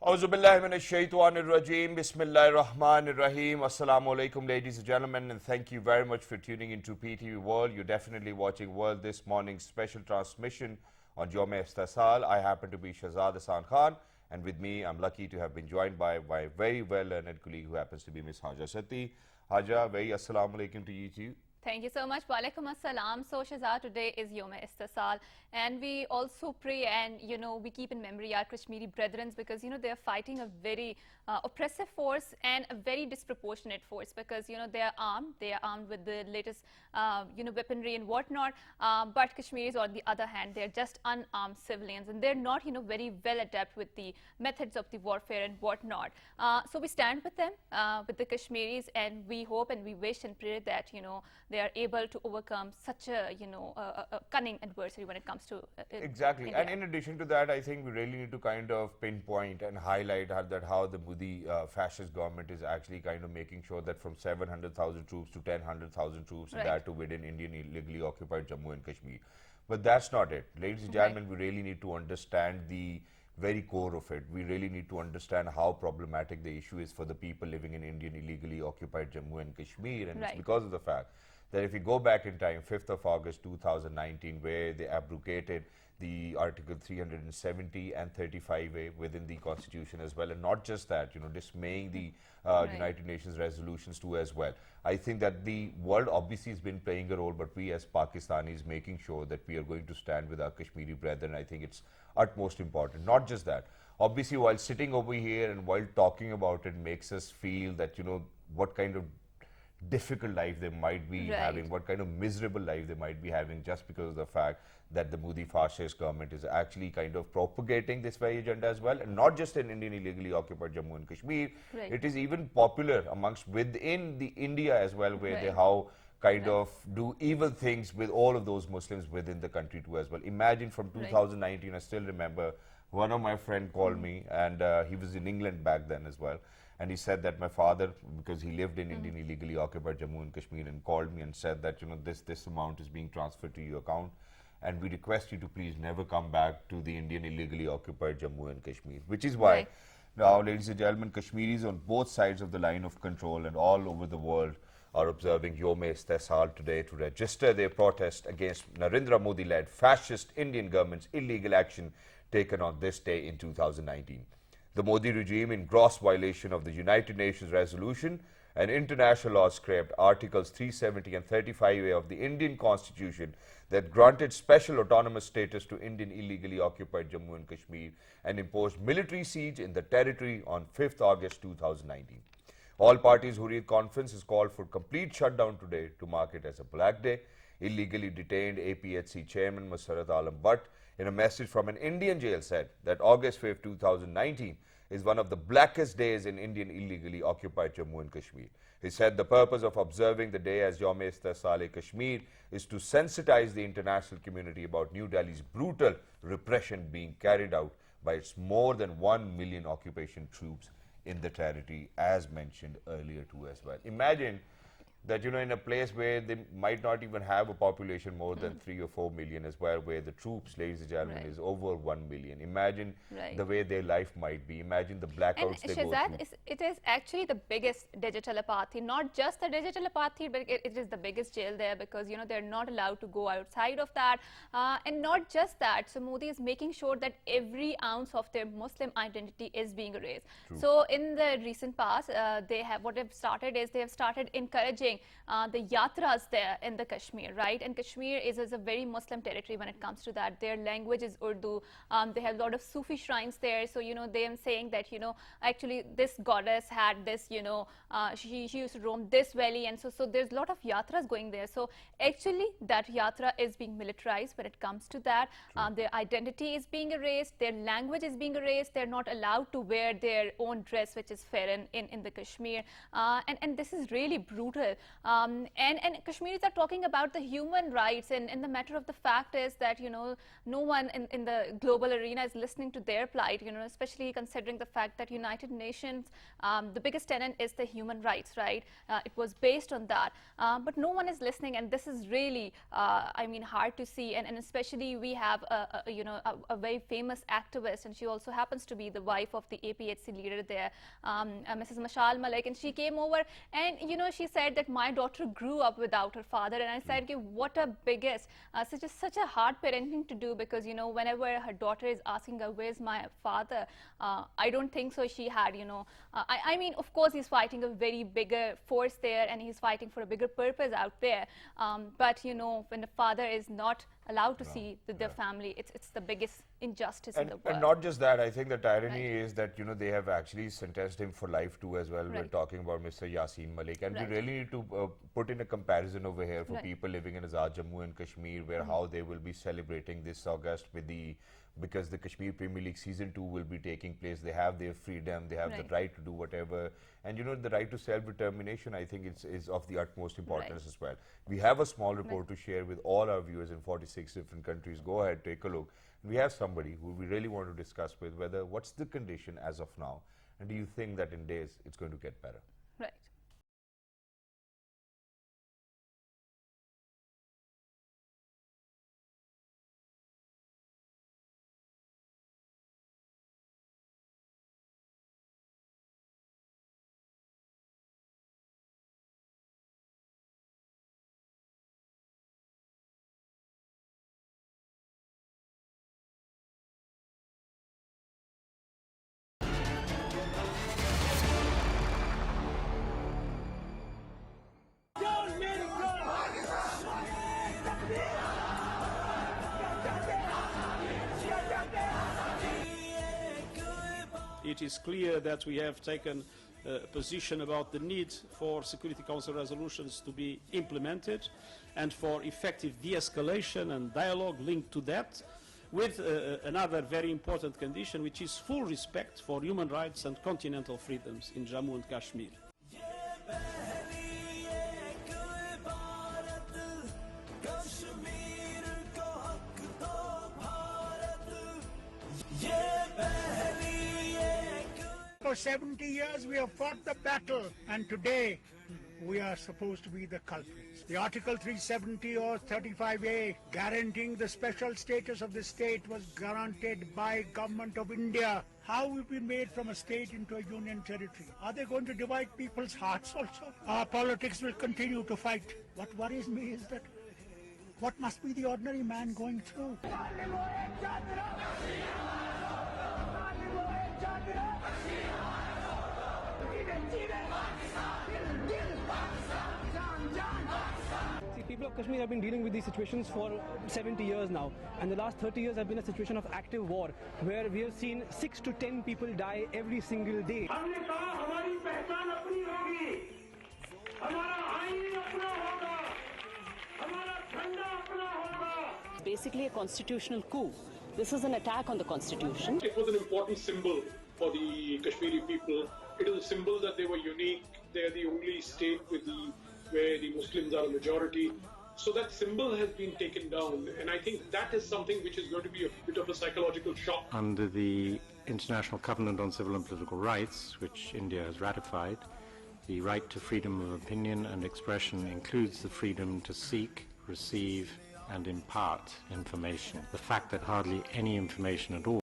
Auzubillahiminash-shaytanir-rajeem. Bismillahir-rahmanir-rahim. Assalamu alaikum, ladies and gentlemen, and thank you very much for tuning into PTV World. You're definitely watching World this morning's special transmission on Yom Istasal. I happen to be Shahzad Hasan Khan, and with me, I'm lucky to have been joined by my very well-learned colleague who happens to be Miss Haja Sati. Haja, very assalamu alaikum to you too. Thank you so much. Walaikum assalam. So Shahzad, today is Yom Istasal, and we also pray and we keep in memory our Kashmiri brethren, because they are fighting a very oppressive force and a very disproportionate force, because they are armed with the latest weaponry and whatnot, but Kashmiris on the other hand, they are just unarmed civilians, and they're not very well adept with the methods of the warfare and whatnot. So we stand with them, with the Kashmiris, and we hope and we wish and pray that they are able to overcome such a a cunning adversary when it comes to Exactly. India. And in addition to that, I think we really need to kind of pinpoint and highlight how the Modi fascist government is actually kind of making sure that from 700,000 troops to 10,000 troops, and that to within Indian illegally occupied Jammu and Kashmir. But that's not it. Ladies and gentlemen, we really need to understand the very core of it. We really need to understand how problematic the issue is for the people living in Indian illegally occupied Jammu and Kashmir. And it's because of the fact that if we go back in time, 5th of August 2019, where they abrogated the Article 370 and 35A within the Constitution as well, and not just that, dismaying the United Nations resolutions too as well. I think that the world obviously has been playing a role, but we as Pakistanis making sure that we are going to stand with our Kashmiri brethren, I think it's utmost important. Not just that, obviously while sitting over here and while talking about it makes us feel that, what kind of difficult life they might be having, what kind of miserable life they might be having, just because of the fact that the Modi fascist government is actually kind of propagating this very agenda as well, and not just in Indian illegally occupied Jammu and Kashmir. It is even popular amongst within the India as well, where they kind of do evil things with all of those Muslims within the country too as well. Imagine from 2019, I still remember one of my friend called me, and he was in England back then as well. And he said that my father, because he lived in Indian illegally occupied Jammu and Kashmir, and called me and said that, this amount is being transferred to your account, and we request you to please never come back to the Indian illegally occupied Jammu and Kashmir. Which is why now, ladies and gentlemen, Kashmiris on both sides of the line of control and all over the world are observing Yom Istasal today to register their protest against Narendra Modi-led fascist Indian government's illegal action taken on this day in 2019. The Modi regime, in gross violation of the United Nations resolution and international law, scrapped Articles 370 and 35A of the Indian Constitution that granted special autonomous status to Indian illegally occupied Jammu and Kashmir and imposed military siege in the territory on 5th August 2019. All parties Hurriyat Conference has called for complete shutdown today to mark it as a black day. Illegally detained APHC chairman Masarrat Alam Butt, in a message from an Indian jail, said that August 5, 2019 is one of the blackest days in Indian illegally occupied Jammu and Kashmir. He said the purpose of observing the day as Yom Istasal-e-Kashmir is to sensitize the international community about New Delhi's brutal repression being carried out by its more than 1 million occupation troops in the territory, as mentioned earlier too as well. Imagine that, in a place where they might not even have a population more than 3 or 4 million as well, where the troops, ladies and gentlemen, is over 1 million. Imagine the way their life might be. Imagine the blackouts they go through. It is actually the biggest digital apartheid, not just the digital apartheid, but it is the biggest jail there, because, they're not allowed to go outside of that. And not just that, so Modi is making sure that every ounce of their Muslim identity is being erased. So in the recent past, what they've started is they have started encouraging the yatras there in the Kashmir, right? And Kashmir is a very Muslim territory when it comes to that. Their language is Urdu. They have a lot of Sufi shrines there. So, they are saying that, actually this goddess had this, she used to roam this valley. And so there's a lot of yatras going there. So actually that yatra is being militarized when it comes to that. Their identity is being erased. Their language is being erased. They're not allowed to wear their own dress, which is fair in the Kashmir. And this is really brutal. And Kashmiris are talking about the human rights, and the matter of the fact is that, you know, no one in the global arena is listening to their plight, you know, especially considering the fact that United Nations, the biggest tenet is the human rights, right? It was based on that, but no one is listening, and this is really, I mean, hard to see, and especially we have a very famous activist, and she also happens to be the wife of the APHC leader there, Mrs. Mashal Malik, and she came over, and you know, she said that my daughter grew up without her father, and I said, okay, what a biggest, such a hard parenting to do, because you know, whenever her daughter is asking her, where's my father, I don't think so she had, you know, I mean, of course he's fighting a very bigger force there, and he's fighting for a bigger purpose out there, but you know, when the father is not allowed to see their family, it's the biggest injustice in the world. And not just that, I think the tyranny is that, you know, they have actually sentenced him for life too as well. We're talking about Mr. Yasin Malik, and we really need to put in a comparison over here for people living in Azad Jammu and Kashmir, where how they will be celebrating this August with because the Kashmir Premier League Season 2 will be taking place. They have their freedom, they have the right to do whatever, and you know, the right to self-determination, I think is of the utmost importance as well. We have a small report to share with all our viewers in 46 different countries. Go ahead, take a look. We have somebody who we really want to discuss with whether what's the condition as of now, and do you think that in days it's going to get better? Right. It is clear that we have taken a position about the need for Security Council resolutions to be implemented and for effective de-escalation and dialogue linked to that, with another very important condition, which is full respect for human rights and continental freedoms in Jammu and Kashmir. For 70 years we have fought the battle, and today we are supposed to be the culprits. The Article 370 or 35A guaranteeing the special status of the state was granted by Government of India. How we've been made from a state into a union territory? Are they going to divide people's hearts also? Our politics will continue to fight. What worries me is that what must be the ordinary man going through? People of Kashmir have been dealing with these situations for 70 years now, and the last 30 years have been a situation of active war, where we have seen 6 to 10 people die every single day. Basically a constitutional coup. This is an attack on the constitution. It was an important symbol for the Kashmiri people. It is a symbol that they were unique. They're the only state where the Muslims are a majority. So that symbol has been taken down, and I think that is something which is going to be a bit of a psychological shock. Under the International Covenant on Civil and Political Rights, which India has ratified, the right to freedom of opinion and expression includes the freedom to seek, receive, and impart information. The fact that hardly any information at all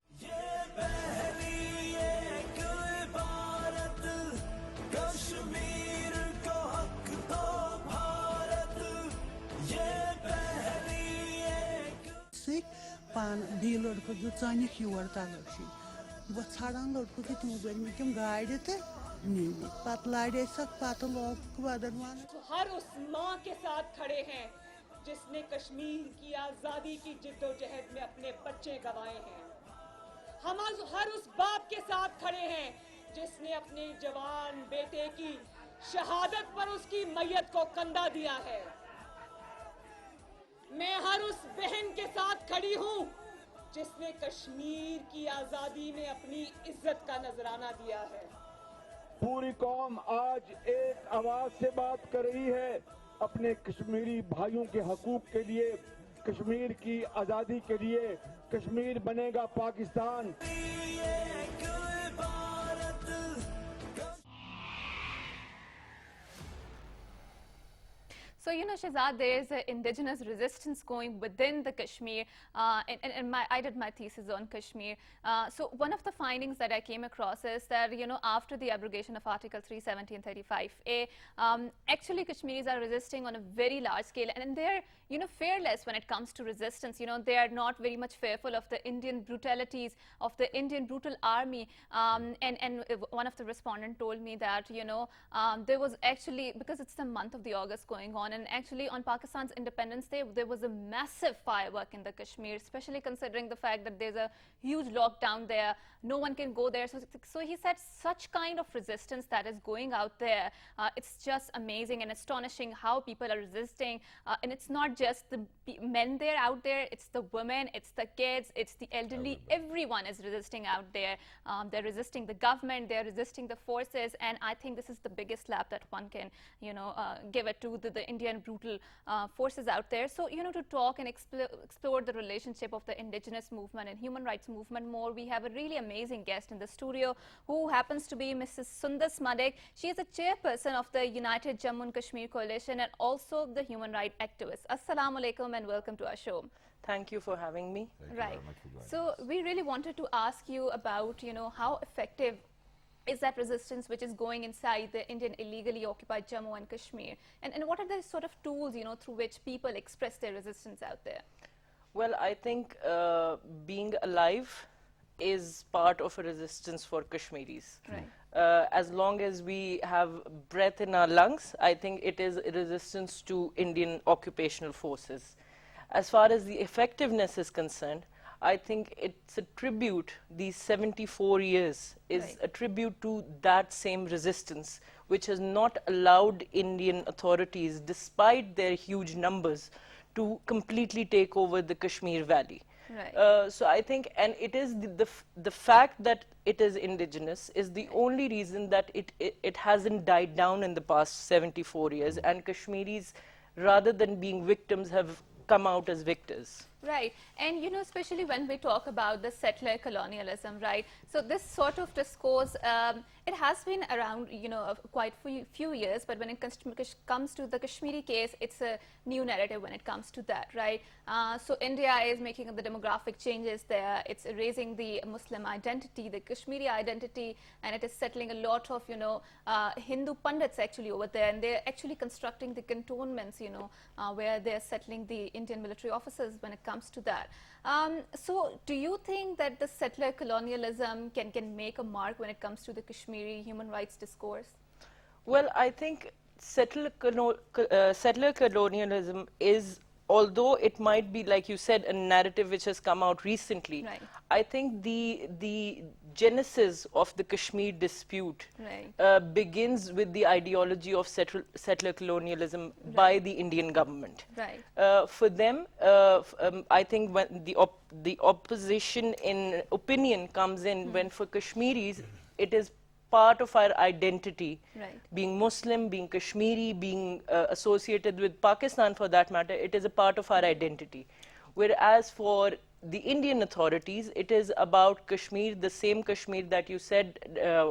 पान दी लड़कों जो चाहे क्यों तलशी वो छाड़ान लड़कों की तुम गई में क्यों गाइड थे नहीं पतलाड़े सक पातल लोग वादरवान हर उस माँ के साथ खड़े हैं जिसने कश्मीर की आज़ादी की जिद्दोजहद में अपने बच्चे गंवाए हैं। हम हर उस बाप के साथ खड़े हैं जिसने अपने जवान बेटे की शहादत पर उसकी मैयत को कंधा दिया है। मैं हर उस बहन के साथ खड़ी हूँ जिसने कश्मीर की आज़ादी में अपनी इज्जत का नजराना दिया है। पूरी कौम आज एक आवाज से बात कर रही है अपने कश्मीरी भाइयों के हकूक के लिए, कश्मीर की आज़ादी के लिए। कश्मीर बनेगा Pakistan. So, you know, Shahzad, there is indigenous resistance going within the Kashmir, and I did my thesis on Kashmir. So, one of the findings that I came across is that, you know, after the abrogation of Article 370 and 35A, actually Kashmiris are resisting on a very large scale, and they're, you know, fearless when it comes to resistance. You know, they are not very much fearful of the Indian brutalities, of the Indian brutal army. And one of the respondents told me that, you know, there was actually, because it's the month of the August going on, and actually on Pakistan's Independence Day, there was a massive firework in the Kashmir, especially considering the fact that there's a huge lockdown there. No one can go there. So he said such kind of resistance that is going out there, it's just amazing and astonishing how people are resisting. And it's not just the men there out there, it's the women, it's the kids, it's the elderly. Everyone is resisting out there. They're resisting the government, they're resisting the forces, and I think this is the biggest slap that one can, you know, give it to the Indian brutal forces out there. So, you know, to talk and explore the relationship of the indigenous movement and human rights movement more, we have a really amazing guest in the studio who happens to be Mrs. Sundas Madik. She is a chairperson of the United Jammu and Kashmir Coalition and also the human rights activist. Assalamu alaikum and welcome to our show. Thank you for having me. Right. So we really wanted to ask you about, you know, how effective is that resistance which is going inside the Indian illegally occupied Jammu and Kashmir? And what are the sort of tools, you know, through which people express their resistance out there? Well, I think being alive is part of a resistance for Kashmiris. Right. As long as we have breath in our lungs, I think it is a resistance to Indian occupational forces. As far as the effectiveness is concerned, I think it's a tribute, these 74 years is a tribute to that same resistance, which has not allowed Indian authorities, despite their huge numbers, to completely take over the Kashmir Valley. Right. So I think, and it is the fact that it is indigenous is the only reason that it hasn't died down in the past 74 years, and Kashmiris, rather than being victims, have come out as victors. Right. And, you know, especially when we talk about the settler colonialism, right? So this sort of discourse, it has been around, you know, quite few years, but when it comes to the Kashmiri case, it's a new narrative when it comes to that, right? So India is making the demographic changes there. It's erasing the Muslim identity, the Kashmiri identity, and it is settling a lot of, you know, Hindu pundits actually over there, and they're actually constructing the cantonments, you know, where they're settling the Indian military officers when it comes to that. So do you think that the settler colonialism can make a mark when it comes to the Kashmiri human rights discourse? Well, I think settler colonialism is, although it might be, like you said, a narrative which has come out recently, right. I think the genesis of the Kashmir dispute right. begins with the ideology of settler colonialism right. by the Indian government. Right. For them, I think when the opposition in opinion comes in when for Kashmiris, it is part of our identity, right. being Muslim, being Kashmiri, being associated with Pakistan for that matter, it is a part of our identity. Whereas for the Indian authorities, it is about Kashmir, the same Kashmir that you said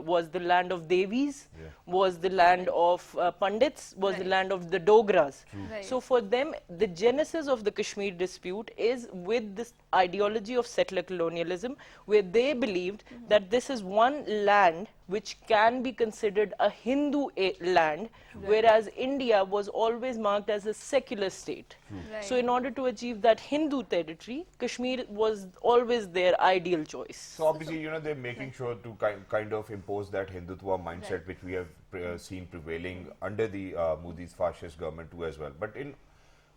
was the land of Devis, was the land of Pandits, was the land of the Dogras. Right. So for them, the genesis of the Kashmir dispute is with this ideology of settler colonialism, where they believed that this is one land which can be considered a Hindu land, whereas India was always marked as a secular state. Right. So in order to achieve that Hindu territory, Kashmir was always their ideal choice. So obviously, you know, they're making sure to kind of impose that Hindutva mindset, which we have seen prevailing under the Modi's fascist government too as well. But in,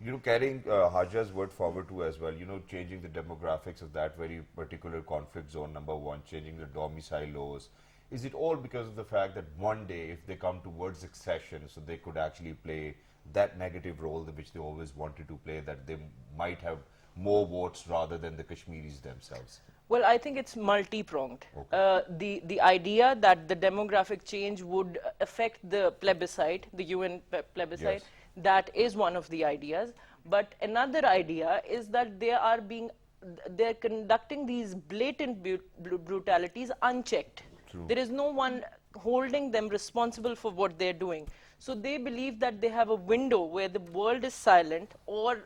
you know, carrying Haja's word forward too as well, you know, changing the demographics of that very particular conflict zone, number one, changing the domicile laws. Is it all because of the fact that one day, if they come towards succession, so they could actually play that negative role which they always wanted to play, that they might have more votes rather than the Kashmiris themselves? Well, I think it's multi-pronged. The idea that the demographic change would affect the plebiscite, the UN plebiscite, that is one of the ideas. But another idea is that they're conducting these blatant brutalities unchecked. There is no one holding them responsible for what they're doing. So they believe that they have a window where the world is silent, or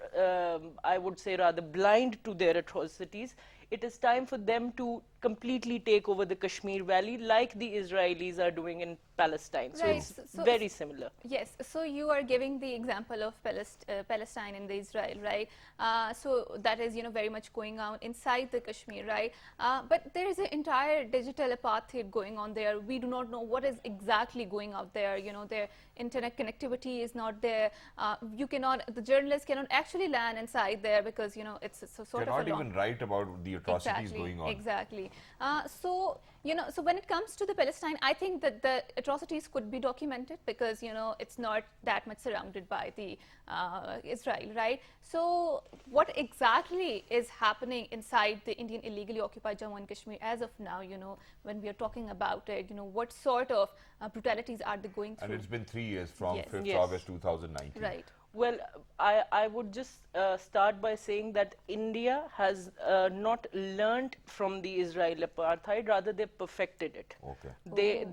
I would say rather blind to their atrocities. It is time for them to completely take over the Kashmir Valley like the Israelis are doing in Palestine. Right. So it's very similar. Yes, so you are giving the example of Palestine and the Israel, right? So that is, very much going on inside the Kashmir, right? But there is an entire digital apartheid going on there. We do not know what is exactly going out there. Their internet connectivity is not there. The journalists cannot actually land inside there because, it's a sort of a They're not even right about the atrocities going on. Exactly. So when it comes to the Palestine, I think that the atrocities could be documented because, it's not that much surrounded by the Israel, right? So what exactly is happening inside the Indian illegally occupied Jammu and Kashmir as of now, when we are talking about it, what sort of brutalities are they going through? And it's been 3 years from Yes. 5th Yes. August 2019. Right. Well, I would just start by saying that India has not learnt from the Israel apartheid, rather they perfected it. Okay.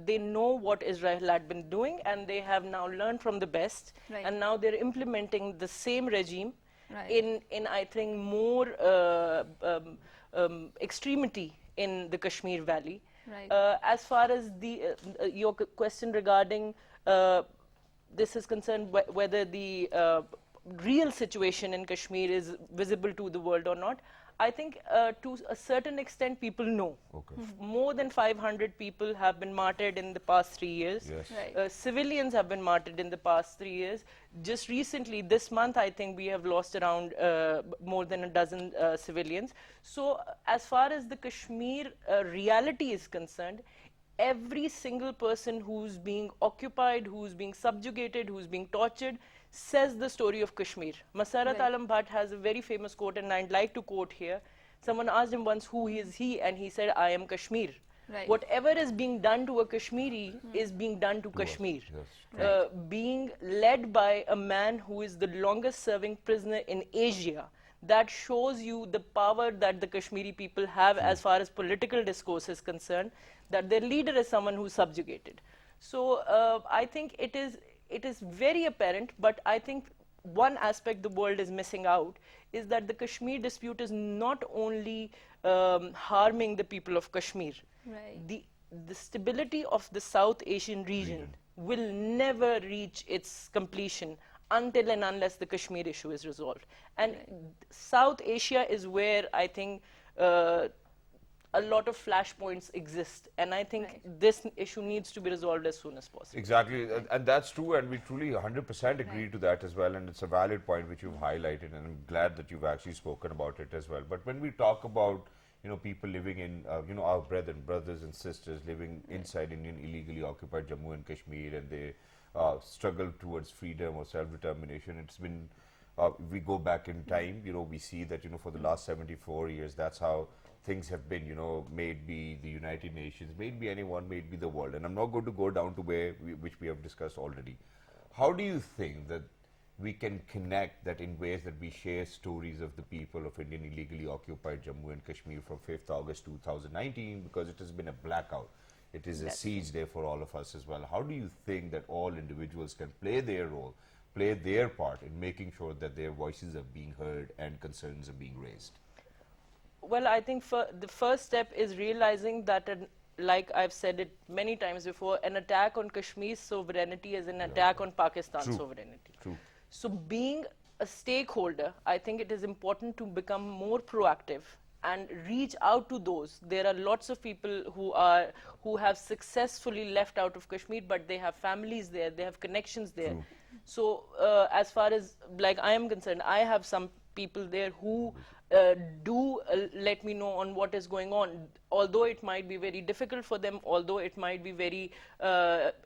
They know what Israel had been doing, and they have now learned from the best, Right. and now they're implementing the same regime Right. in I think more extremity in the Kashmir Valley. Right. As far as your question regarding this is concerned, whether the real situation in Kashmir is visible to the world or not, I think to a certain extent people know. Okay. More than 500 people have been martyred in the past 3 years. Yes. Right. Civilians have been martyred in the past 3 years. Just recently, this month, I think we have lost around more than a dozen civilians. So as far as the Kashmir reality is concerned, every single person who's being occupied, who's being subjugated, who's being tortured, says the story of Kashmir. Masarat Right. Alam Bhatt has a very famous quote, and I'd like to quote here. Someone asked him once, who is he? And he said, I am Kashmir. Right. Whatever is being done to a Kashmiri is being done to Kashmir. Yes. Being led by a man who is the longest serving prisoner in Asia. That shows you the power that the Kashmiri people have as far as political discourse is concerned, that their leader is someone who's subjugated. So I think it is very apparent, but I think one aspect the world is missing out is that the Kashmir dispute is not only harming the people of Kashmir. Right. The stability of the South Asian region will never reach its completion until and unless the Kashmir issue is resolved. And South Asia is where I think a lot of flashpoints exist, and I think this issue needs to be resolved as soon as possible. Exactly, and that's true, and we truly 100% agree to that as well, and it's a valid point which you've highlighted, and I'm glad that you've actually spoken about it as well. But when we talk about people living in, our brothers and sisters living inside Indian illegally occupied Jammu and Kashmir, and they struggle towards freedom or self-determination, it's been, we go back in time, we see that, for the last 74 years, that's how things have been, may it be the United Nations, may it be anyone, may it be the world. And I'm not going to go down to which we have discussed already. How do you think that we can connect that in ways that we share stories of the people of Indian illegally occupied Jammu and Kashmir from 5th August 2019, because it has been a blackout. It is a siege there for all of us as well. How do you think that all individuals can play their role, play their part in making sure that their voices are being heard and concerns are being raised? Well, I think the first step is realizing that, like I've said it many times before, an attack on Kashmir's sovereignty is an attack on Pakistan's sovereignty. True. So being a stakeholder, I think it is important to become more proactive and reach out to those. There are lots of people who have successfully left out of Kashmir, but they have families there, they have connections there. True. So as far as like I am concerned, I have some people there who do let me know on what is going on. Although it might be very difficult for them, although it might be very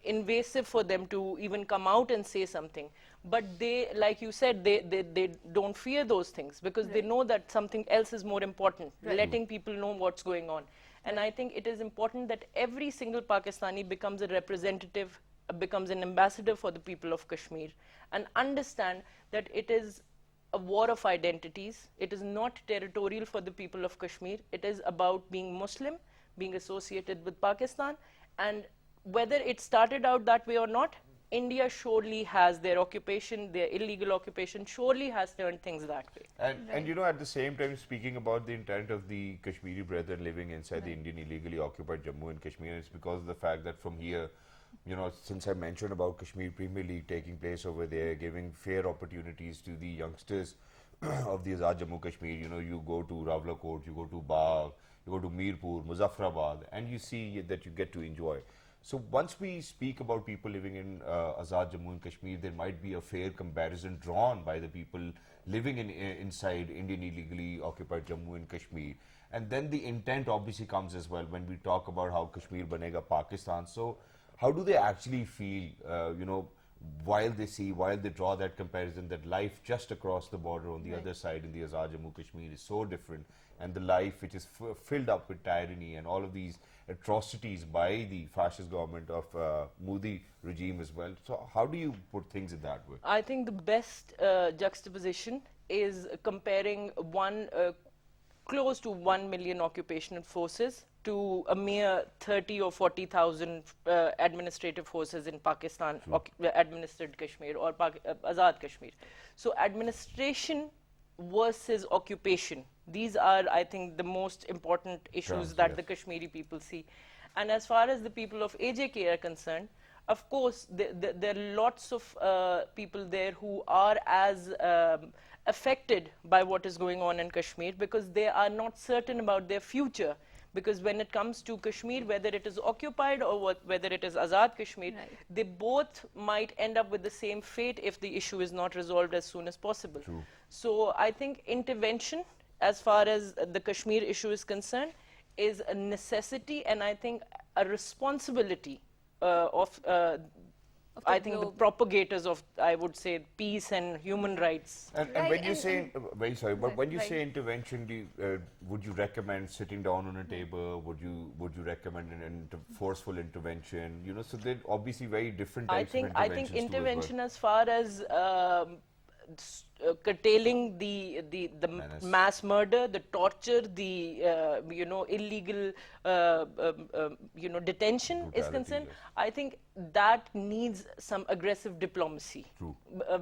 invasive for them to even come out and say something. But they, like you said, they don't fear those things because they know that something else is more important, letting people know what's going on. And I think it is important that every single Pakistani becomes a representative, becomes an ambassador for the people of Kashmir, and understand that it is a war of identities. It is not territorial for the people of Kashmir. It is about being Muslim, being associated with Pakistan, and whether it started out that way or not, India surely has their occupation, their illegal occupation, surely has turned things that way. And you know, at the same time, speaking about the intent of the Kashmiri brethren living inside the Indian illegally occupied Jammu and Kashmir, it's because of the fact that from here, you know, since I mentioned about Kashmir Premier League taking place over there, giving fair opportunities to the youngsters of the Azad Jammu Kashmir, you know, you go to Rawalakot, you go to Bagh, you go to Mirpur, Muzaffarabad, and you see that you get to enjoy. So once we speak about people living in Azad Jammu and Kashmir, there might be a fair comparison drawn by the people living inside Indian illegally occupied Jammu and Kashmir. And then the intent obviously comes as well when we talk about how Kashmir banega Pakistan. So how do they actually feel, you know, while they draw that comparison, that life just across the border on the other side in the Azad Jammu Kashmir is so different, and the life which is filled up with tyranny and all of these atrocities by the fascist government of Modi regime as well. So how do you put things in that way? I think the best juxtaposition is comparing close to 1 million occupational forces to a mere 30 or 40,000 administrative forces in Pakistan, administered Kashmir or Azad Kashmir. So administration versus occupation, these are, I think, the most important issues that the Kashmiri people see. And as far as the people of AJK are concerned, of course, there are lots of people there who are as affected by what is going on in Kashmir because they are not certain about their future. Because when it comes to Kashmir, whether it is occupied or whether it is Azad Kashmir, they both might end up with the same fate if the issue is not resolved as soon as possible. True. So I think intervention, as far as the Kashmir issue is concerned, is a necessity and I think a responsibility of I think the propagators of, I would say, peace and human rights. And when you say, very sorry, but when you say intervention, would you recommend sitting down on a table? Would you recommend forceful intervention? You know, so they're obviously very different types of interventions. I think intervention as far as curtailing the mass murder, the torture, the illegal detention brutality is concerned, I think that needs some aggressive diplomacy.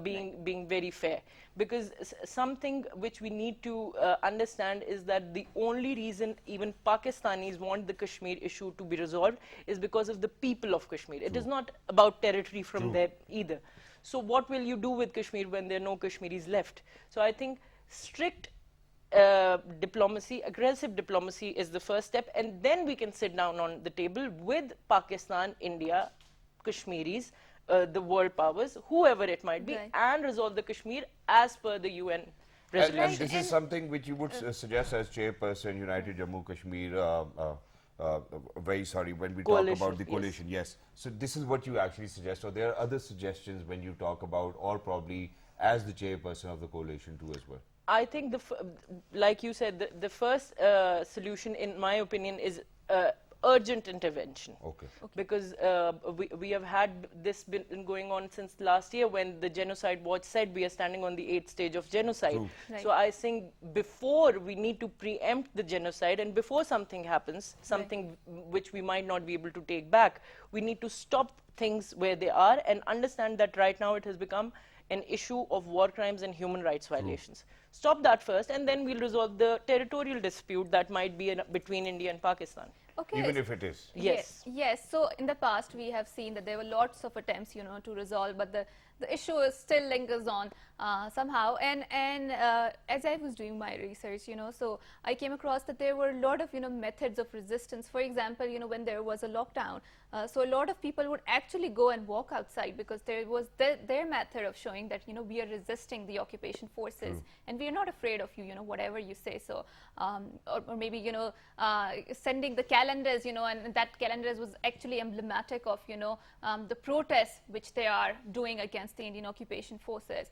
Being very fair, because something which we need to understand is that the only reason even Pakistanis want the Kashmir issue to be resolved is because of the people of Kashmir. It is not about territory from there either. So what will you do with Kashmir when there are no Kashmiris left? So I think strict diplomacy, aggressive diplomacy is the first step, and then we can sit down on the table with Pakistan, India, Kashmiris, the world powers, whoever it might be, and resolve the Kashmir as per the UN resolution. And this is something which you would suggest as chairperson, United Jammu Kashmir, very sorry, when we talk about the coalition, yes. So this is what you actually suggest, or there are other suggestions when you talk about, or probably as the chairperson of the coalition too as well? I think, like you said, the first solution, in my opinion, is urgent intervention. Okay. Because we have had this been going on since last year when the Genocide Watch said we are standing on the 8th stage of genocide. So I think before we need to preempt the genocide, and before something happens, something which we might not be able to take back, we need to stop things where they are and understand that right now it has become an issue of war crimes and human rights violations. Stop that first, and then we'll resolve the territorial dispute that might be between India and Pakistan. Okay. Even if it is. Yes. Yes. So in the past we have seen that there were lots of attempts, to resolve, but the issue still lingers on somehow. And as I was doing my research, so I came across that there were a lot of methods of resistance. For example, when there was a lockdown, so a lot of people would actually go and walk outside because there was their method of showing that we are resisting the occupation forces and we are not afraid of you, whatever you say. So or maybe sending the calendars, and that calendars was actually emblematic of the protests which they are doing against the Indian occupation forces.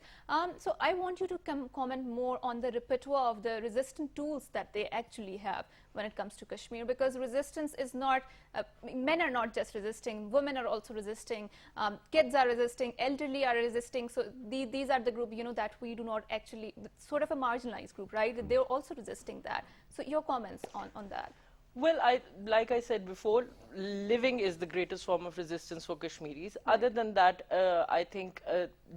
So I want you to comment more on the repertoire of the resistant tools that they actually have when it comes to Kashmir, because resistance is not, men are not just resisting, women are also resisting, kids are resisting, elderly are resisting. So these are the group, that we do not actually, sort of a marginalized group, right? They're also resisting that. So your comments on that. Well, like I said before, living is the greatest form of resistance for Kashmiris. Right. Other than that, I think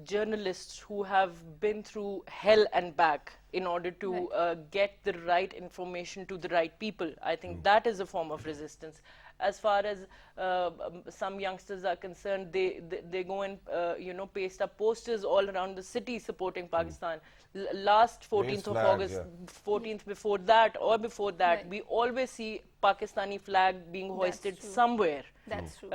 journalists who have been through hell and back in order to get the right information to the right people, I think that is a form of resistance. As far as some youngsters are concerned, they go and paste up posters all around the city supporting Pakistan. Last 14th of August, 14th before that or before that, we always see Pakistani flag being hoisted somewhere. That's true.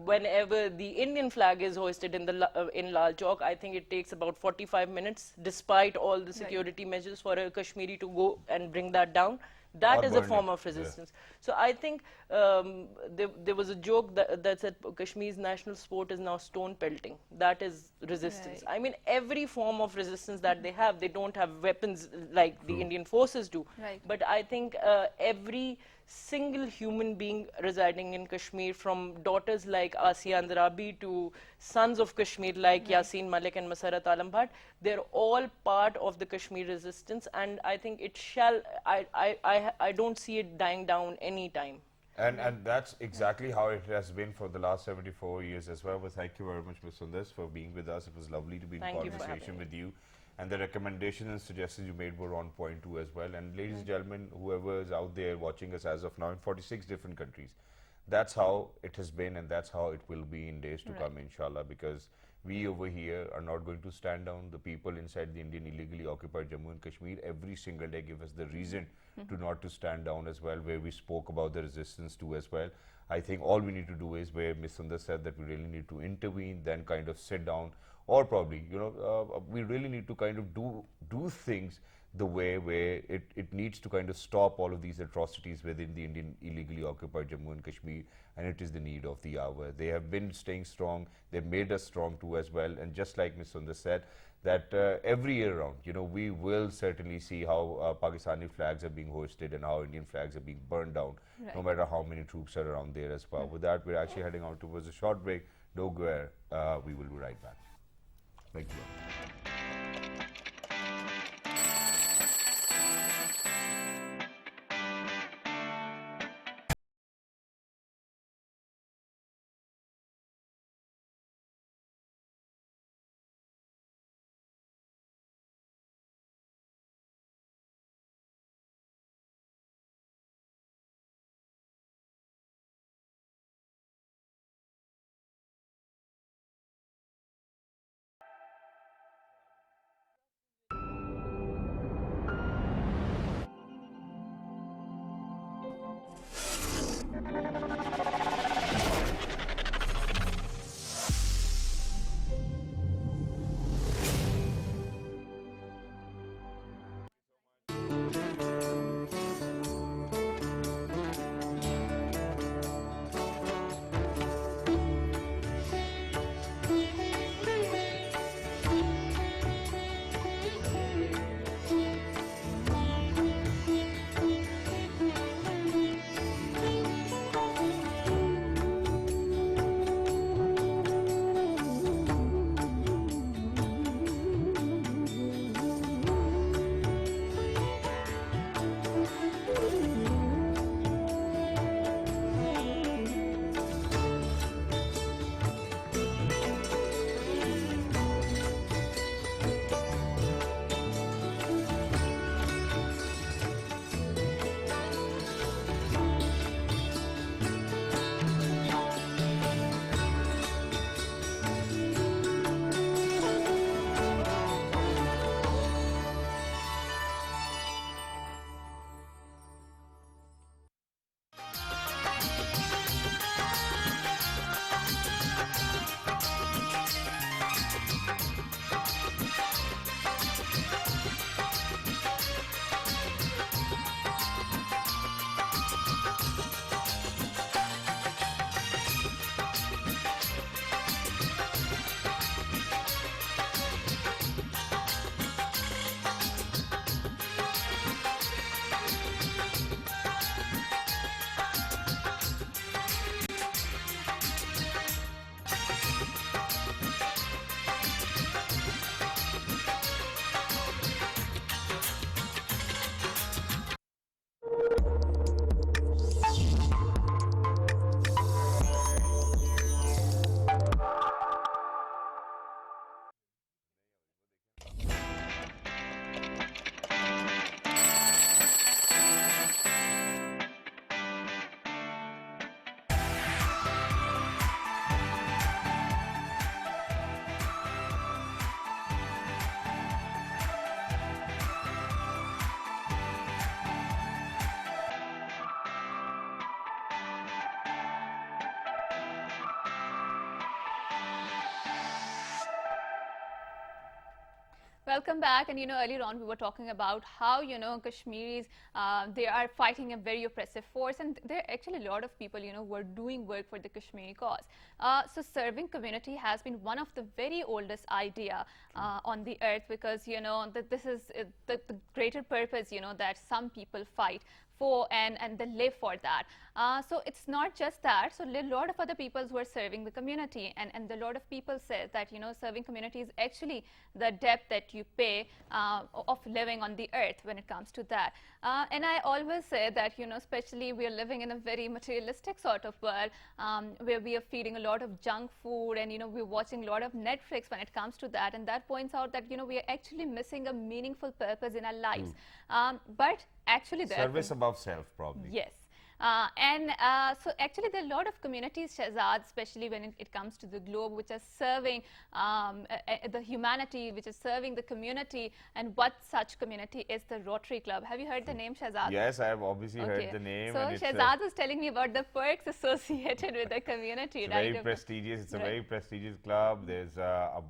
Whenever the Indian flag is hoisted in Lal Chowk, I think it takes about 45 minutes, despite all the security measures, for a Kashmiri to go and bring that down. That is a form of resistance. So I think there was a joke that said Kashmir's national sport is now stone pelting. That is resistance. I mean, every form of resistance that they have, they don't have weapons like the Indian forces do. But I think every single human being residing in Kashmir, from daughters like Asiya Andarabi to sons of Kashmir like Yasin Malik and Masarrat Alam Bhatt, they're all part of the Kashmir resistance, and I think it shall, I don't see it dying down anytime. And that's exactly how it has been for the last 74 years as well. But thank you very much, Ms. Sundar, for being with us. It was lovely to be in conversation with you. And the recommendations and suggestions you made were on point too as well. And ladies and gentlemen, whoever is out there watching us as of now in 46 different countries, that's how it has been and that's how it will be in days to come, inshallah, because we over here are not going to stand down. The people inside the Indian illegally occupied Jammu and Kashmir every single day give us the reason to not to stand down as well, where we spoke about the resistance too as well. I think all we need to do is, where Ms. Sundar said that we really need to intervene, then kind of sit down, or probably, we really need to kind of do things the way where it needs to kind of stop all of these atrocities within the Indian illegally occupied Jammu and Kashmir, and it is the need of the hour. They have been staying strong, they've made us strong too as well, and just like Ms. Sundar said, that every year round, we will certainly see how Pakistani flags are being hoisted and how Indian flags are being burned down, no matter how many troops are around there as well. With that, we're actually heading out towards a short break. Don't go where, we will be right back. Thank you. Welcome back. And earlier on we were talking about how Kashmiris, they are fighting a very oppressive force, and there are actually a lot of people who are doing work for the Kashmiri cause. So serving community has been one of the very oldest idea on the earth, because that this is the greater purpose that some people fight for, and they live for that. So it's not just that. So a lot of other people who are serving the community, and a lot of people say that serving community is actually the debt that you pay of living on the earth when it comes to that. And I always say that especially we are living in a very materialistic sort of world, where we are feeding a lot of junk food, and we're watching a lot of Netflix when it comes to that, and that points out that we are actually missing a meaningful purpose in our lives. But actually there Service above self, probably. Yes. So actually there are a lot of communities, Shehzad, especially when it comes to the globe, which are serving the humanity, which is serving the community. And what such community is the Rotary Club. Have you heard the name, Shehzad? Yes, I have obviously heard the name. So Shehzad was telling me about the perks associated with the community. It's very prestigious. It's a very prestigious club. There's a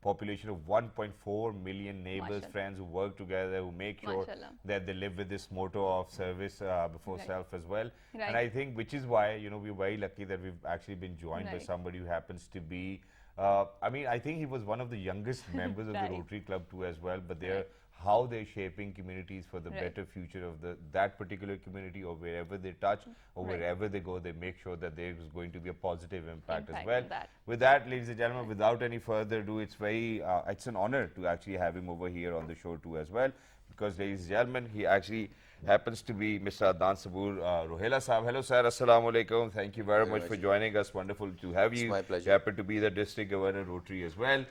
population of 1.4 million neighbors, friends who work together, who make sure that they live with this motto of service before self as well. And I think which is why we're very lucky that we've actually been joined by somebody who happens to be I mean, I think he was one of the youngest members of the Rotary Club too as well, but they're how they're shaping communities for the better future of that particular community, or wherever they touch or wherever they go, they make sure that there is going to be a positive impact as well. With that, ladies and gentlemen, without any further ado, it's it's an honor to actually have him over here on the show too as well, because ladies and gentlemen, he actually happens to be Mr. Adnan Sabur Rohela Sahab. Hello sir, Assalamu Alaikum. Thank you very much for joining us. Wonderful to have you. It's my pleasure. You happen to be the District Governor Rotary as well.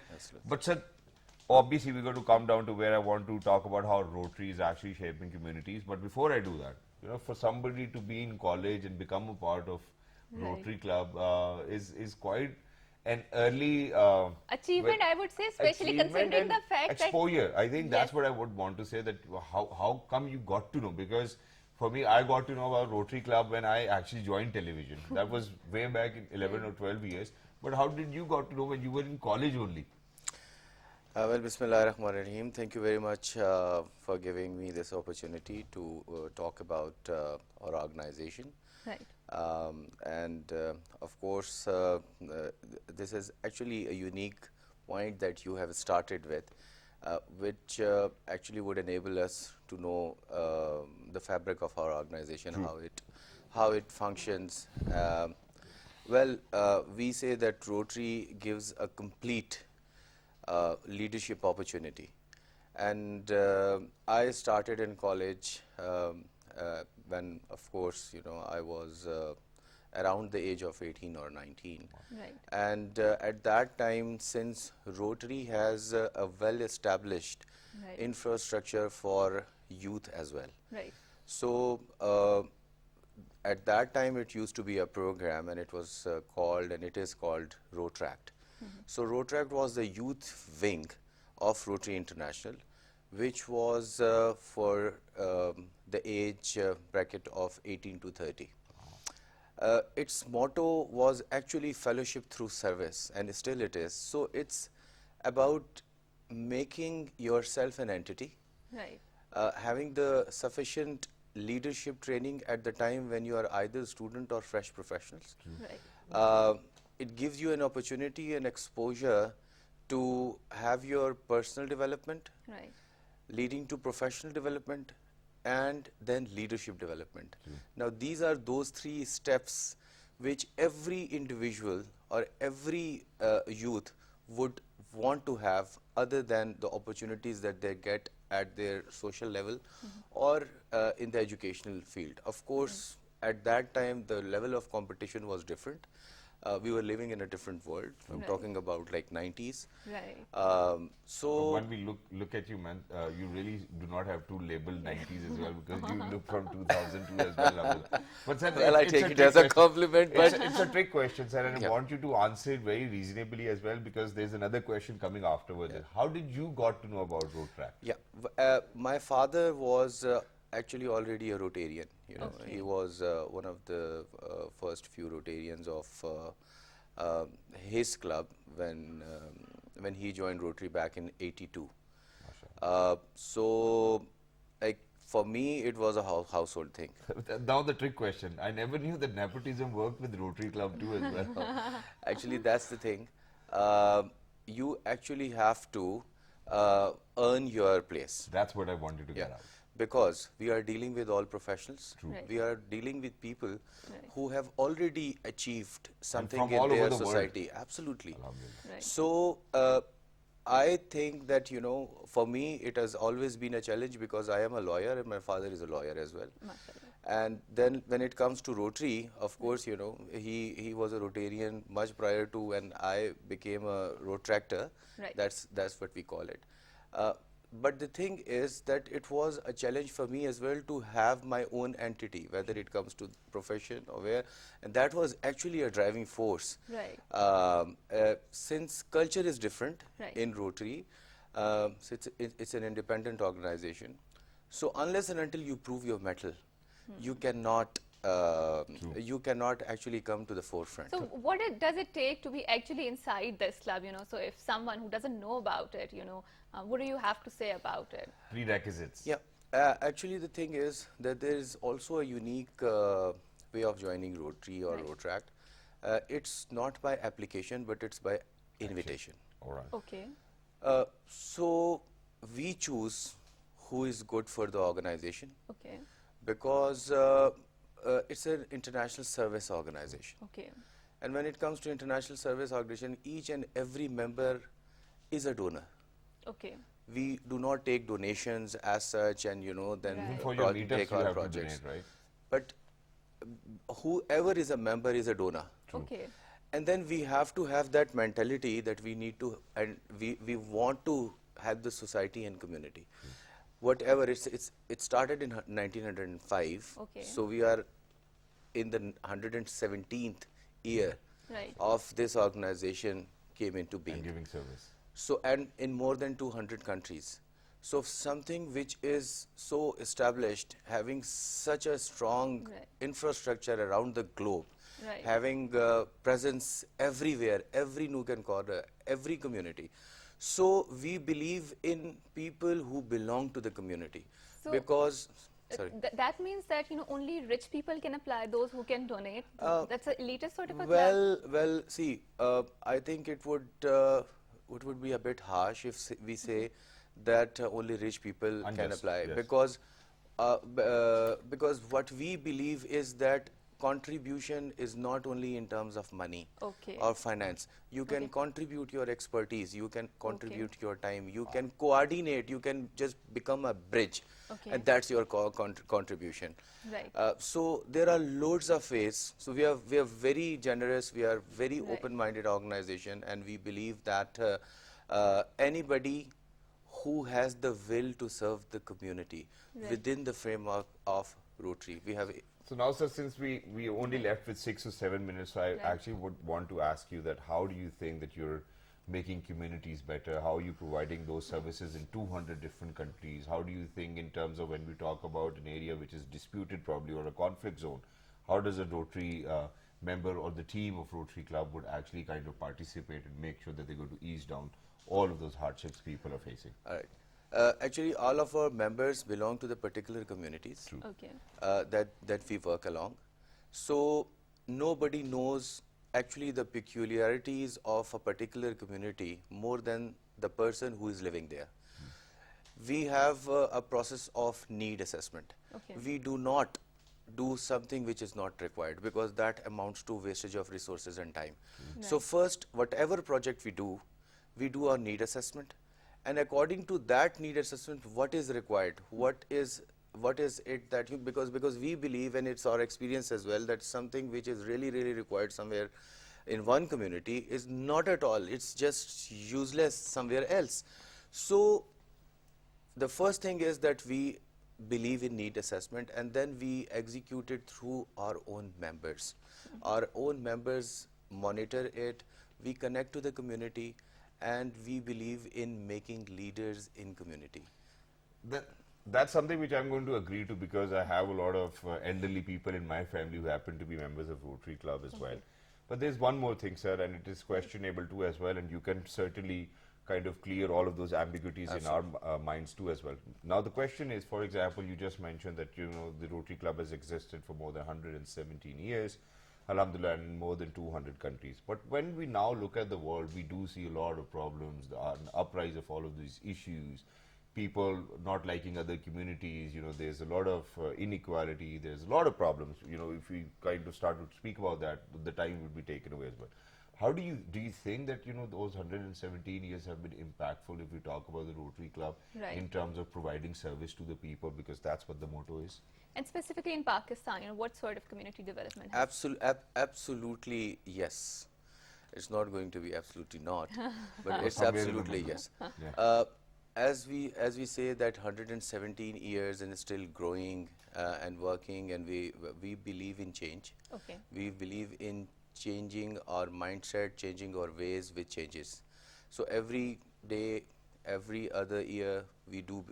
But sir, obviously we're going to come down to where I want to talk about how Rotary is actually shaping communities. But before I do that, for somebody to be in college and become a part of Rotary Club is quite an early achievement, I would say, especially considering the fact exposure. I think that's what I would want to say, that how come you got to know? Because for me, I got to know about Rotary Club when I actually joined television. That was way back in 11 or 12 years. But how did you got to know when you were in college only? Well, Bismillah ar-Rahman ar-Rahim. Thank you very much for giving me this opportunity to talk about our organization. Right. Of course, this is actually a unique point that you have started with, which actually would enable us to know the fabric of our organization, how it functions. We say that Rotary gives a complete leadership opportunity, and I started in college when, of course, I was around the age of 18 or 19. Right. And at that time, since Rotary has a well-established infrastructure for youth as well. Right. So at that time, it used to be a program, and it was called, and it is called Rotract. So Rotract was the youth wing of Rotary International, which was for the age bracket of 18 to 30. Its motto was actually fellowship through service, and still it is. So it's about making yourself an entity, having the sufficient leadership training at the time when you are either student or fresh professionals. It gives you an opportunity and exposure to have your personal development, leading to professional development, and then leadership development. Now, these are those three steps which every individual or every youth would want to have, other than the opportunities that they get at their social level or in the educational field. Of course, at that time, the level of competition was different. We were living in a different world. I'm talking about like 90s. So when we look at you, man, you really do not have to label 90s as well, because you look from 2002 as well. But sir, well, I take it as a compliment. But it's a trick question, sir, and I want you to answer it very reasonably as well, because there's another question coming afterwards. How did you got to know about Rotract? My father was actually already a Rotarian. He was one of the first few Rotarians of his club when he joined Rotary back in '82. So, like, for me, it was a household thing. Now the trick question. I never knew that nepotism worked with Rotary Club too as well. Actually, that's the thing. You actually have to earn your place. That's what I wanted to get out. Because we are dealing with all professionals. True. Right. We are dealing with people who have already achieved something from in all over their the world. society. Absolutely. Right. So, I think that, you know, for me, it has always been a challenge because I am a lawyer and my father is a lawyer as well. And then when it comes to Rotary, of course, you know, he was a Rotarian much prior to when I became a Rotractor. Right. That's what we call it. But the thing is that it was a challenge for me as well to have my own entity, whether it comes to profession or where, and that was actually a driving force. Right. Since culture is different Right. in Rotary, so it's an independent organization. So unless and until you prove your mettle, you cannot actually come to the forefront. So what does it take to be actually inside this club, you know? So if someone who doesn't know about it, you know, what do you have to say about it? Prerequisites. Yeah, actually the thing is that there is also a unique way of joining Rotary or Rotract. It's not by application, but it's by invitation. All right. Okay. So we choose who is good for the organization. Okay. Because it's an international service organization. Okay. And when it comes to international service organization, each and every member is a donor. Okay. We do not take donations as such, and you know, then Even for your meetups, take you our have to projects. donate, right? But whoever is a member is a donor. Okay. And then we have to have that mentality that we need to, and we want to help the society and community. Whatever, it started in 1905. Okay. So we are in the 117th year Right. of this organization came into being. And giving service. So, and in more than 200 countries. So something which is so established, having such a strong Right. infrastructure around the globe, Right. having presence everywhere, every nook and corner, every community. So we believe in people who belong to the community. So, because, sorry. That means that, you know, only rich people can apply, those who can donate. That's an elitist sort of a club. Well, see, I think it would be a bit harsh if we say that only rich people can Unjust, apply, yes. because what we believe is that contribution is not only in terms of money or finance. You can contribute your expertise, you can contribute your time, you can coordinate, you can just become a bridge, and that's your contribution. Right. So there are loads of ways. So we are very generous, we are very open-minded organization, and we believe that anybody who has the will to serve the community within the framework of Rotary, we have. So now, sir, since we only left with 6 or 7 minutes, so I actually would want to ask you that how do you think that you're making communities better? How are you providing those services in 200 different countries? How do you think in terms of when we talk about an area which is disputed probably or a conflict zone, how does a Rotary member or the team of Rotary Club would actually kind of participate and make sure that they go to ease down all of those hardships people are facing? All right. Actually, all of our members belong to the particular communities that we work along. So nobody knows actually the peculiarities of a particular community more than the person who is living there. We have a process of need assessment. We do not do something which is not required, because that amounts to wastage of resources and time. So first, whatever project we do our need assessment. And according to that need assessment, what is required? What is it that you, because we believe, and it's our experience as well, that something which is really required somewhere in one community is not at all, it's just useless somewhere else. So the first thing is that we believe in need assessment, and then we execute it through our own members. Our own members monitor it, we connect to the community, and we believe in making leaders in community. That's something which I'm going to agree to, because I have a lot of elderly people in my family who happen to be members of Rotary Club as well. But there's one more thing, sir, and it is questionable too as well, and you can certainly kind of clear all of those ambiguities in our minds too as well. Now the question is, for example, you just mentioned that the Rotary Club has existed for more than 117 years, alhamdulillah, in more than 200 countries. But when we now look at the world, we do see a lot of problems, the uprise of all of these issues, people not liking other communities, there's a lot of inequality, there's a lot of problems. If we kind of start to speak about that, the time would be taken away as well. How do you think that those 117 years have been impactful if we talk about the Rotary Club in terms of providing service to the people, because that's what the motto is? And specifically in Pakistan, what sort of community development? Absolutely yes. It's not going to be absolutely not, but it's absolutely yes. Yeah. As we say that 117 years and still growing and working, and we believe in change. Okay. We believe in changing our mindset, changing our ways with changes. So every day, every other year, we do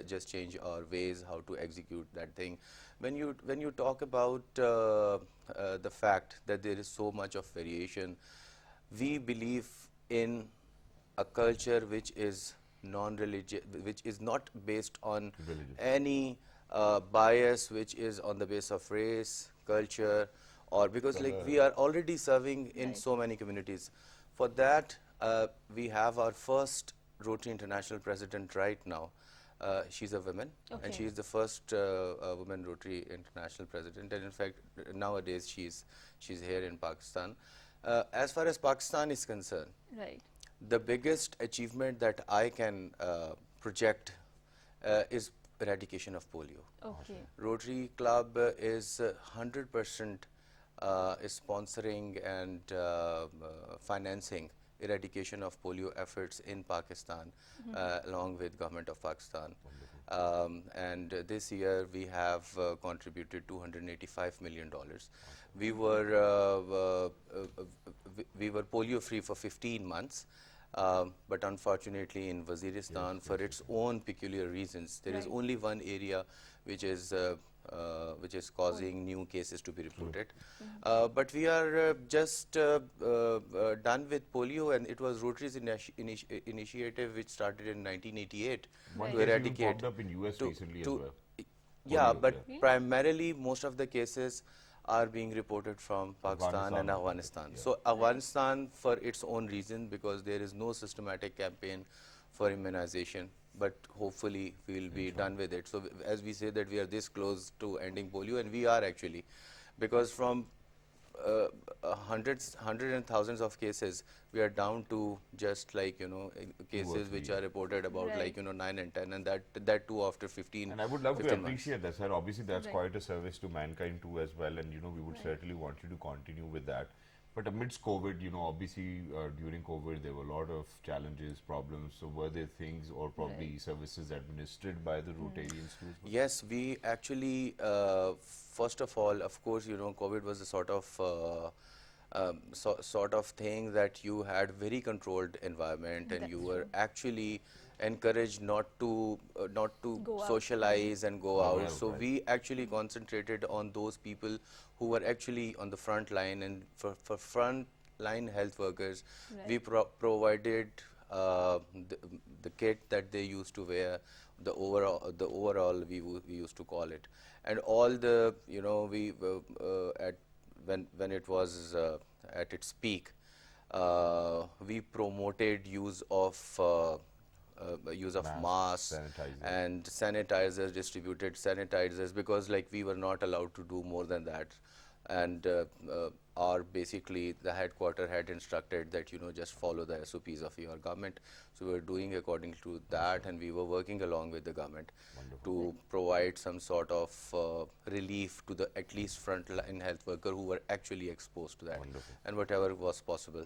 just change our ways, how to execute that thing. When you talk about the fact that there is so much of variation, we believe in a culture which is non-religious, which is not based on any bias, which is on the basis of race, culture, or because we are already serving in so many communities. For that, we have our first Rotary International president right now. She's a woman, and she is the first woman Rotary International president. And in fact, nowadays she's here in Pakistan. As far as Pakistan is concerned, the biggest achievement that I can project is eradication of polio. Okay. Rotary Club is 100% sponsoring and financing eradication of polio efforts in Pakistan, along with government of Pakistan. And this year we have contributed $285 million. We were polio free for 15 months. But unfortunately in Waziristan, for its own peculiar reasons, there is only one area which is causing new cases to be reported. But we are just done with polio, and it was Rotary's initiative which started in 1988 to eradicate. Popped up in US recently as well. Yeah, but primarily most of the cases are being reported from Pakistan and Afghanistan. So Afghanistan, for its own reason, because there is no systematic campaign for immunization, but hopefully we will be done with it. So as we say that we are this close to ending polio, and we are actually, because from hundreds and thousands of cases, we are down to just cases which are reported about 9 and 10, and that too after 15. And I would love to appreciate months. that, sir. Obviously, that's quite a service to mankind too as well, and we would certainly want you to continue with that. But amidst COVID, obviously during COVID there were a lot of challenges, problems. So were there things or probably services administered by the Rotarians too? Yes, we actually, first of all, of course, COVID was a sort of thing that you had very controlled environment, and you were actually encouraged not to socialize and go out. So we actually concentrated on those people who were actually on the front line, and for front line health workers, we provided the kit that they used to wear, the overall we used to call it, and all the when it was at its peak, we promoted use of masks and sanitizers, distributed sanitizers, because we were not allowed to do more than that. And basically the headquarter had instructed that just follow the SOPs of your government. So we were doing according to that, and we were working along with the government to provide some sort of relief to the at least frontline health worker who were actually exposed to that, and whatever was possible.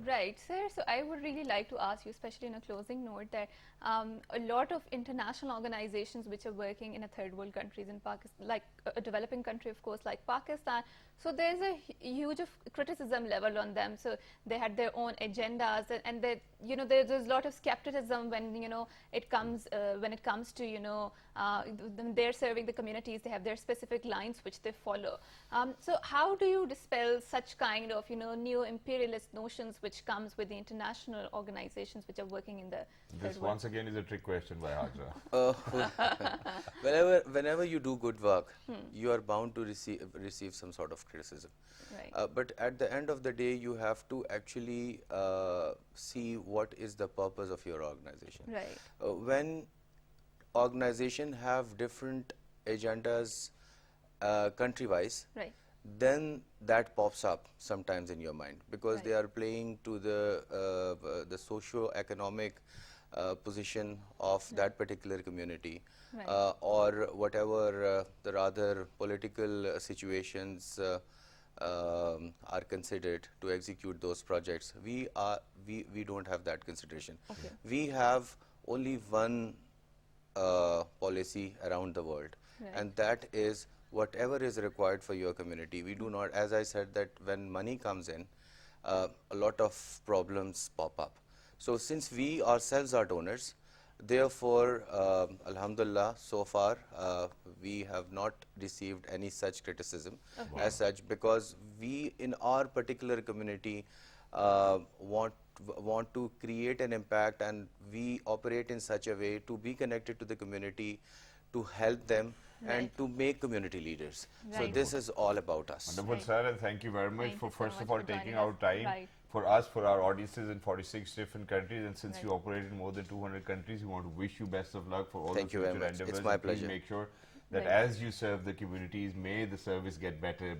Right, sir. So I would really like to ask you, especially in a closing note, that a lot of international organizations which are working in a third world countries in Pakistan, like a developing country, of course, like Pakistan, so there's a huge of criticism level on them. So they had their own agendas, and they, there's a lot of skepticism when it comes to they're serving the communities. They have their specific lines which they follow. So how do you dispel such kind of new imperialist notions restrictions which comes with the international organizations which are working in the This third world? once again is a trick question by Hajra. Whenever you do good work, you are bound to receive some sort of criticism. Right. But at the end of the day, you have to actually see what is the purpose of your organization. Right. When organization have different agendas country-wise, Right. then that pops up sometimes in your mind, because they are playing to the socio-economic position of that particular community, Right. or whatever the rather political situations are considered to execute those projects. We don't have that consideration. Okay. We have only one policy around the world, Right. and that is whatever is required for your community. We do not, as I said, that when money comes in, a lot of problems pop up. So since we ourselves are donors, therefore, alhamdulillah, so far we have not received any such criticism as such, because we in our particular community want to create an impact, and we operate in such a way to be connected to the community, to help them, and to make community leaders. So Right. this is all about us. Wonderful, sir, and thank you very much Thank for you so first much of all for taking joining our us. time Right. for us, for our audiences in 46 different countries, and since Right. you operate in more than 200 countries, we want to wish you best of luck for all Thank the you very future much. endeavors. It's my and please pleasure. make sure that Right. as you serve the communities, may the service get better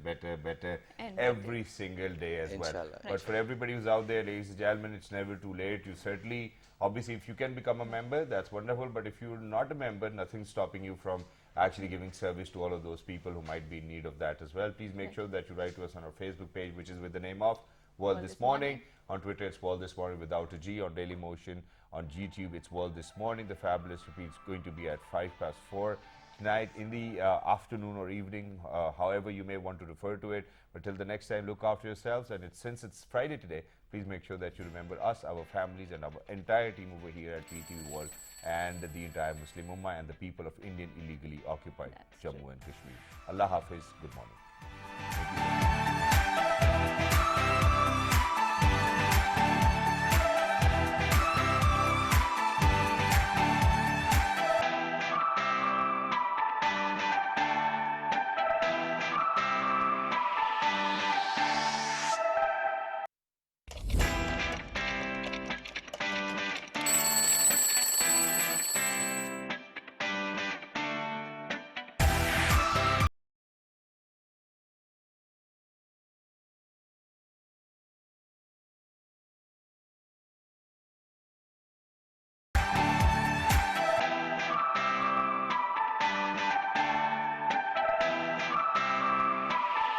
And every single day as well. Inshallah. But for everybody who's out there, ladies and gentlemen, it's never too late. You certainly, obviously, if you can become a member, that's wonderful. But if you're not a member, nothing's stopping you from actually giving service to all of those people who might be in need of that as well. Please make sure that you write to us on our Facebook page, which is with the name of World This Morning. On Twitter, it's World This Morning without a G. On Daily Motion, on YouTube, it's World This Morning. The fabulous repeat is going to be at 4:05 tonight in the afternoon or evening, however you may want to refer to it. But till the next time, look after yourselves. And since it's Friday today, please make sure that you remember us, our families, and our entire team over here at PTV World, and the entire Muslim Ummah and the people of Indian illegally occupied Jammu and Kashmir. Allah Hafiz. Good morning.